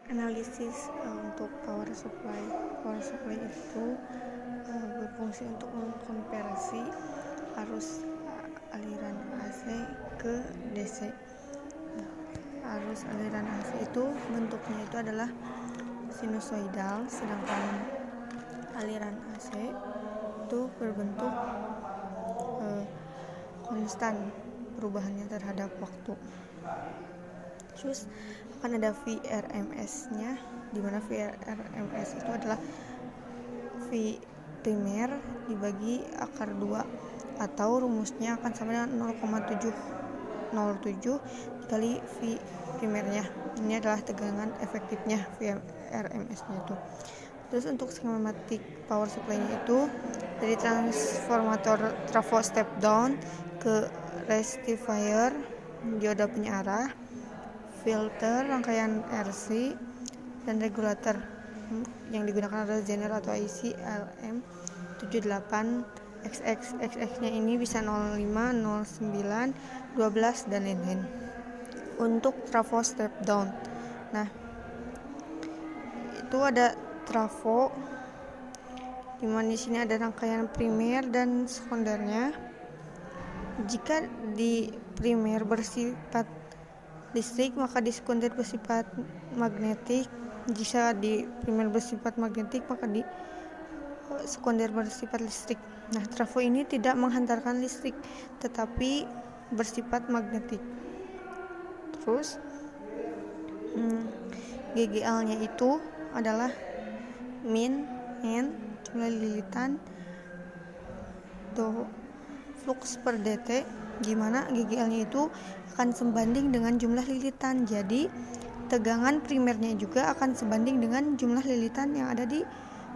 Analisis untuk power supply. Power supply itu berfungsi untuk mengkonversi arus aliran AC ke DC. Arus aliran AC itu bentuknya itu adalah sinusoidal, sedangkan aliran AC itu berbentuk konstan perubahannya terhadap waktu. Terus akan ada VRMS-nya, di mana VRMS itu adalah V primer dibagi akar 2, atau rumusnya akan sama dengan 0,707 dikali V primernya. Ini adalah tegangan efektifnya VRMS-nya itu. Terus untuk skematik power supply-nya itu dari transformator trafo step down ke rectifier, dioda penyearah, filter, rangkaian RC, dan regulator. Yang digunakan adalah Zener atau IC LM78XX. XX-nya ini bisa 05, 09, 12, dan lain-lain. Untuk trafo step down, nah itu ada trafo, dimana di sini ada rangkaian primer dan sekundernya. Jika di primer bersifat listrik, maka di sekunder bersifat magnetik. Jika di primer bersifat magnetik, maka di sekunder bersifat listrik. Nah, trafo ini tidak menghantarkan listrik, tetapi bersifat magnetik. Terus GGL-nya itu adalah min N jumlah lilitan do flux per dt, gimana GGL-nya itu akan sebanding dengan jumlah lilitan. Jadi tegangan primernya juga akan sebanding dengan jumlah lilitan yang ada di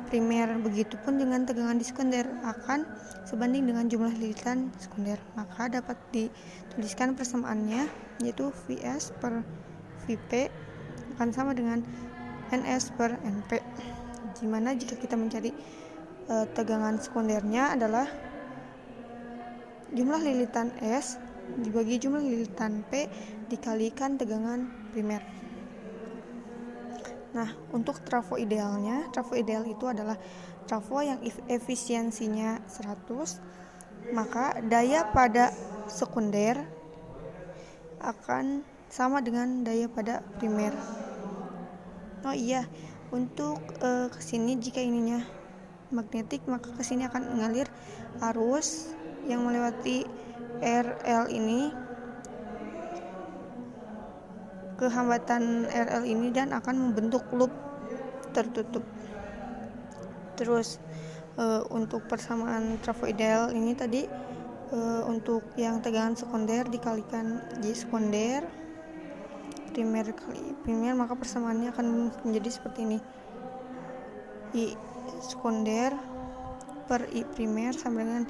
primer. Begitupun dengan tegangan di sekunder akan sebanding dengan jumlah lilitan sekunder. Maka dapat dituliskan persamaannya, yaitu Vs per Vp akan sama dengan Ns per Np. Dimana jika kita mencari tegangan sekundernya adalah jumlah lilitan S dibagi jumlah lilitan P dikalikan tegangan primer. Nah, untuk trafo idealnya, trafo ideal itu adalah trafo yang efisiensinya 100, maka daya pada sekunder akan sama dengan daya pada primer. Oh iya, untuk kesini jika ininya magnetik, maka kesini akan mengalir arus yang melewati RL ini ke hambatan RL ini dan akan membentuk loop tertutup. Terus untuk persamaan trafo ideal ini tadi, untuk yang tegangan sekunder dikalikan J sekunder primer kali primer, maka persamaannya akan menjadi seperti ini. I sekunder per I primer sama dengan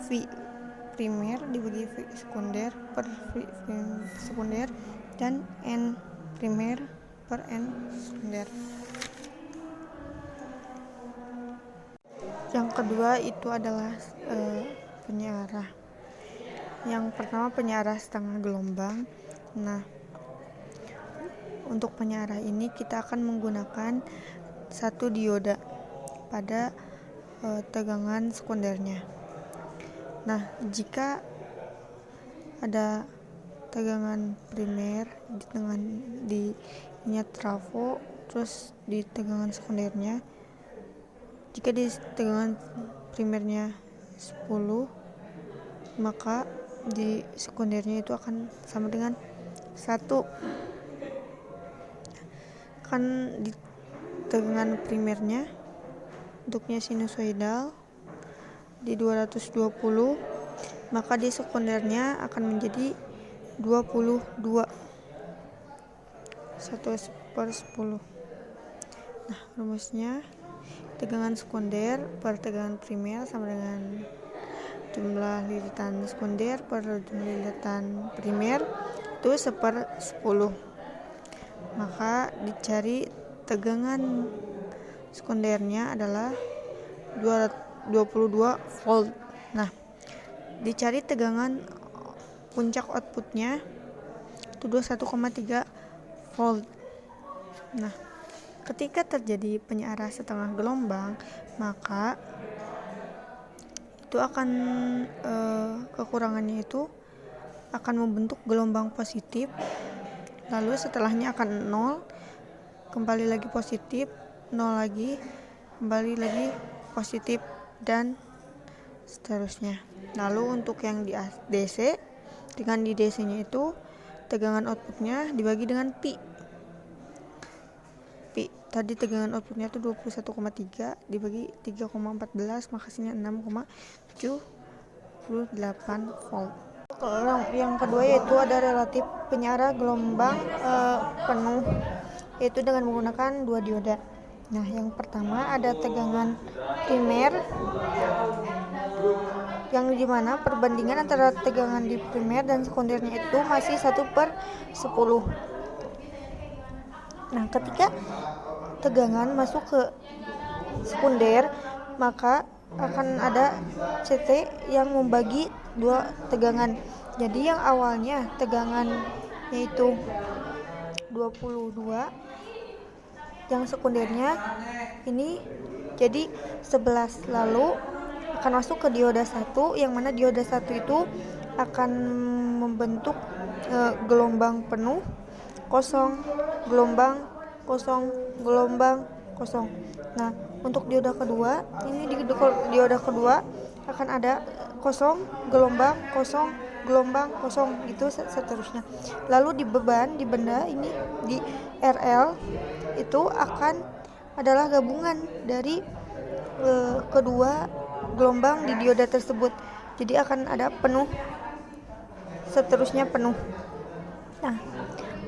V primer dibagi V sekunder per V sekunder, dan N primer per N sekunder. Yang kedua itu adalah penyearah. Yang pertama penyearah setengah gelombang. Nah, untuk penyearah ini kita akan menggunakan satu dioda pada tegangan sekundernya. Nah, jika ada tegangan primer di trafo, terus di tegangan sekundernya, jika di tegangan primernya 10, maka di sekundernya itu akan sama dengan 1. Kan di tegangan primernya bentuknya sinusoidal di 220, maka di sekundernya akan menjadi 22, 1/10. Nah, rumusnya tegangan sekunder per tegangan primer sama dengan jumlah lilitan sekunder per jumlah lilitan primer itu 1/10. Maka dicari tegangan sekundernya adalah 22 volt. Nah, dicari tegangan puncak outputnya itu 21,3 volt. Nah, ketika terjadi penyearah setengah gelombang, maka itu akan kekurangannya itu akan membentuk gelombang positif, lalu setelahnya akan 0, kembali lagi positif, 0 lagi, kembali lagi positif, dan seterusnya. Lalu untuk yang di DC, dengan di DC-nya itu tegangan outputnya dibagi dengan pi. Tadi tegangan outputnya itu 21,3 dibagi 3,14, makasihnya 6,78 volt. Yang kedua yaitu ada relatif penyearah gelombang penuh, yaitu dengan menggunakan dua dioda. Nah, yang pertama ada tegangan primer, yang dimana perbandingan antara tegangan di primer dan sekundernya itu masih 1/10. Nah, ketika tegangan masuk ke sekunder, maka akan ada CT yang membagi dua tegangan. Jadi yang awalnya tegangan yaitu 22, yang sekundernya ini jadi 11, lalu akan masuk ke dioda 1, yang mana dioda 1 itu akan membentuk gelombang penuh, kosong, gelombang, kosong, gelombang, kosong. Nah, untuk dioda kedua, ini di dioda kedua akan ada kosong, gelombang, kosong, gelombang, kosong, gitu seterusnya. Lalu di beban, di benda ini di RL itu akan adalah gabungan dari kedua gelombang di dioda tersebut. Jadi akan ada penuh, seterusnya penuh. Nah,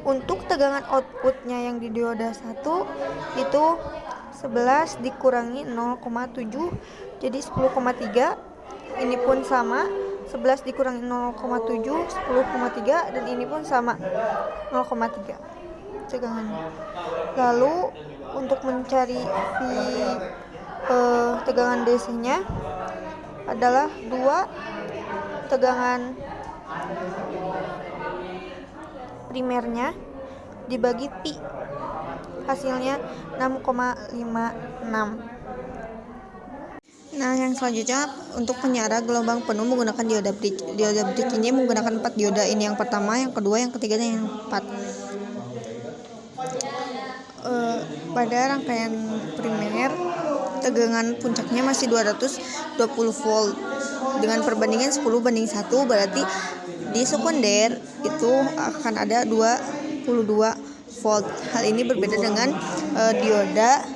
untuk tegangan outputnya yang di dioda 1 itu 11 dikurangi 0,7 jadi 10,3. Ini pun sama, 11 dikurangi 0,7 10,3, dan ini pun sama 0,3 tegangannya. Lalu untuk mencari tegangan DC-nya adalah 2 tegangan primernya dibagi pi, hasilnya 6,56. Nah, yang selanjutnya untuk penyearah gelombang penuh menggunakan dioda bridge. Dioda bridge ini menggunakan 4 dioda. Ini yang pertama, yang kedua, yang ketiga, dan yang keempat. Pada rangkaian primer, tegangan puncaknya masih 220 volt dengan perbandingan 10:1, berarti di sekunder itu akan ada 22 volt. Hal ini berbeda dengan dioda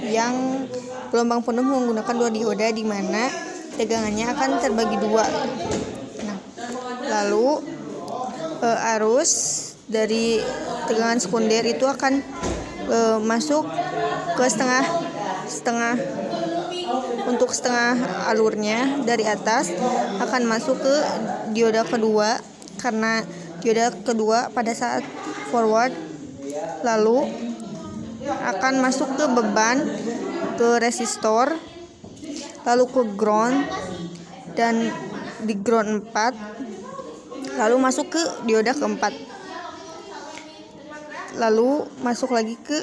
yang gelombang penuh menggunakan 2 dioda, di mana tegangannya akan terbagi 2. Nah, lalu arus dari tegangan sekunder itu akan masuk ke setengah untuk setengah alurnya dari atas akan masuk ke dioda kedua, karena dioda kedua pada saat forward lalu akan masuk ke beban, ke resistor, lalu ke ground, dan di ground 4 lalu masuk ke dioda keempat, lalu masuk lagi ke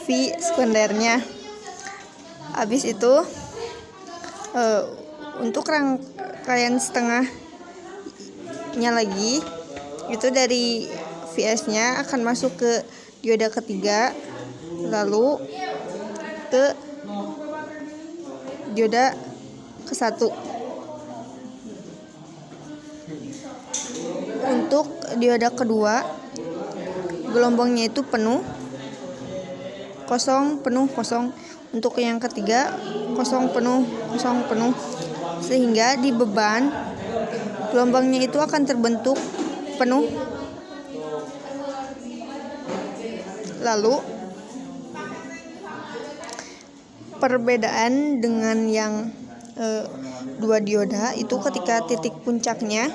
V sekundernya. Habis itu untuk rangkaian setengahnya lagi itu dari VS-nya akan masuk ke dioda ketiga, lalu ke dioda ke-1. Untuk dioda kedua, gelombangnya itu penuh, kosong, penuh, kosong. Untuk yang ketiga, kosong, penuh, kosong, penuh. Sehingga di beban, gelombangnya itu akan terbentuk penuh. Lalu perbedaan dengan yang 2 dioda itu ketika titik puncaknya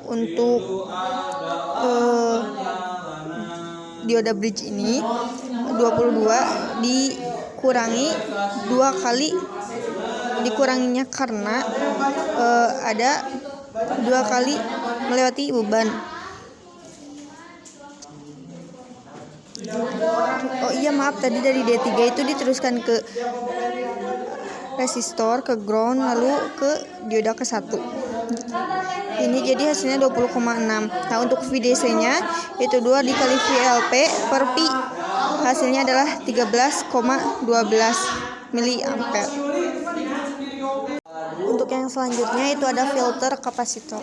untuk dioda bridge ini 22 dikurangi 2 kali, dikuranginya karena ada 2 kali melewati beban. Oh iya maaf, tadi dari D3 itu diteruskan ke resistor, ke ground, lalu ke dioda ke 1. Ini jadi hasilnya 20,6. Nah untuk VDC nya itu 2 dikali VLP per Pi, hasilnya adalah 13,12 miliampere. Untuk yang selanjutnya itu ada filter kapasitor.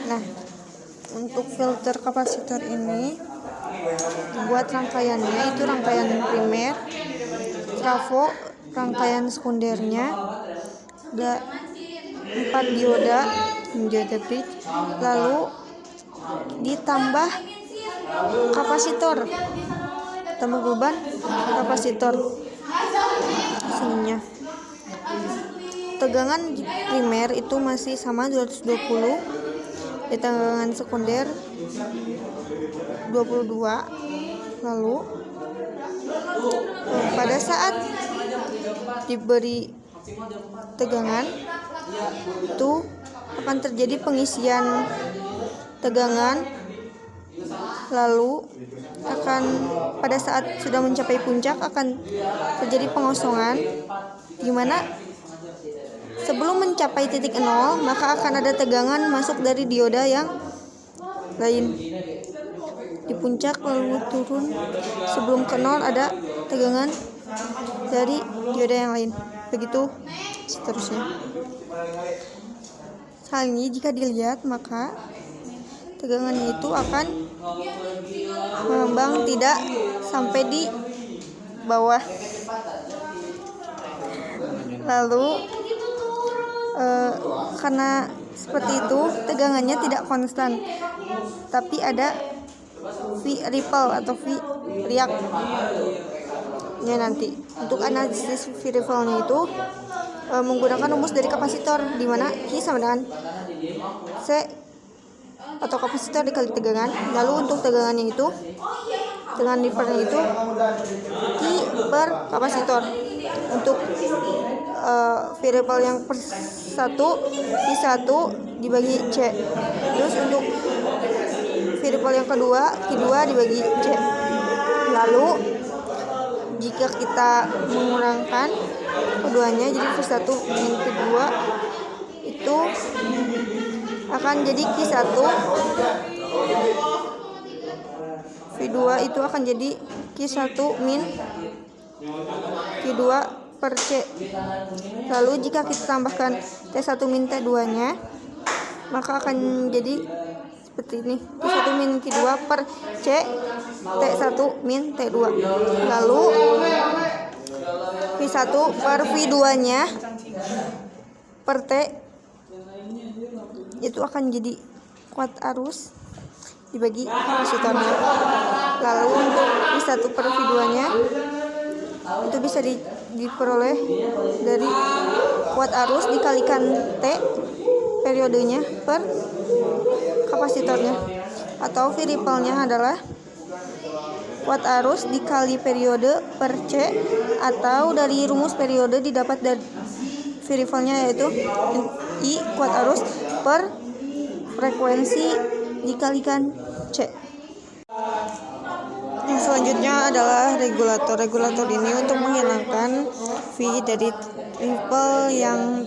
Nah untuk filter kapasitor ini buat rangkaiannya itu rangkaian primer, trafo, rangkaian sekundernya, ada 4 dioda bridge, lalu ditambah kapasitor, tambah beban kapasitor sininya. Tegangan primer itu masih sama 220, di tegangan sekunder 22. Lalu pada saat diberi tegangan itu akan terjadi pengisian tegangan, lalu akan pada saat sudah mencapai puncak akan terjadi pengosongan, di mana sebelum mencapai titik 0 maka akan ada tegangan masuk dari dioda yang lain di puncak, lalu turun sebelum ke 0 ada tegangan dari dioda yang lain, begitu seterusnya. Hal ini jika dilihat maka tegangannya itu akan mengembang tidak sampai di bawah. Lalu karena seperti itu tegangannya tidak konstan, tapi ada V ripple atau V riak. Ya, nanti untuk analisis V ripple-nya itu menggunakan rumus dari kapasitor, di mana Q sama dengan C atau kapasitor dikali tegangan. Lalu untuk tegangannya itu, tegangan ripple-nya itu Q per kapasitor. Untuk V ripple yang per 1 Q1 dibagi C. Terus untuk V ripple yang kedua Q2 dibagi C. Lalu jika kita mengurangkan keduanya, jadi V1 min Q2 itu akan jadi Q1, V2 itu akan jadi Q1 min Q2 per C. Lalu jika kita tambahkan T1 min T2 nya, maka akan jadi seperti ini, Q1 min Q2 per C, T1 min T2. Lalu V1 per V2 nya per T itu akan jadi kuat arus dibagi kapasitornya. Lalu untuk V1 per V2 nya itu bisa diperoleh dari kuat arus dikalikan T periodenya per kapasitornya, atau V ripple-nya adalah kuat arus dikali periode per C, atau dari rumus periode didapat dari V ripple-nya yaitu I kuat arus per frekuensi dikalikan C. Yang selanjutnya adalah regulator. Regulator ini untuk menghilangkan V dari ripple yang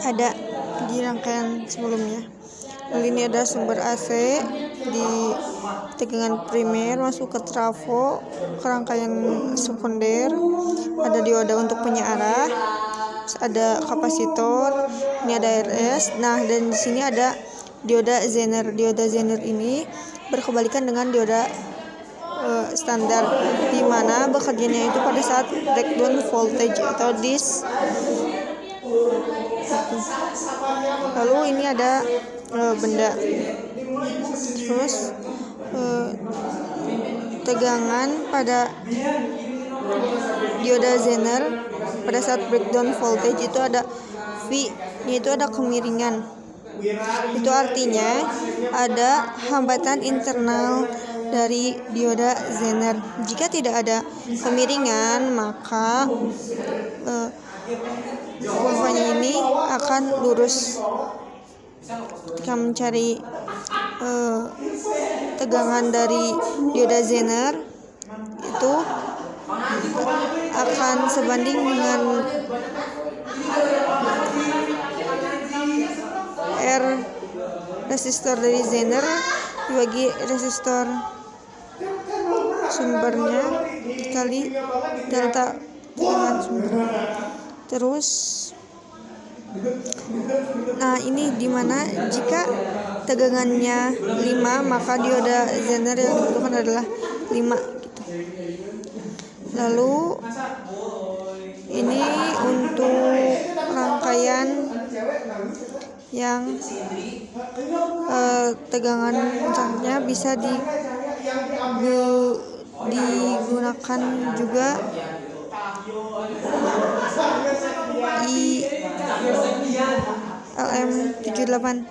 ada di rangkaian sebelumnya. Lalu ini ada sumber AC di tegangan primer masuk ke trafo, ke rangkaian sekunder, ada dioda untuk penyearah, ada kapasitor, ini ada RS. Nah, dan di sini ada dioda Zener. Dioda Zener ini berkebalikan dengan dioda standar, di mana bekerjanya itu pada saat breakdown voltage atau dis. Lalu ini ada benda, terus tegangan pada dioda Zener pada saat breakdown voltage itu ada V, yaitu ada kemiringan. Itu artinya ada hambatan internal dari dioda Zener. Jika tidak ada kemiringan, maka kurvanya ini akan lurus. Ketika mencari tegangan dari dioda Zener, itu akan sebanding dengan R resistor dari Zener dibagi resistor sumbernya dikali delta tegangan sumbernya. Terus nah ini dimana jika tegangannya 5 maka dioda Zener yang dibutuhkan adalah 5 gitu. Lalu ini untuk rangkaian yang tegangan puncaknya bisa digunakan juga ILM 78.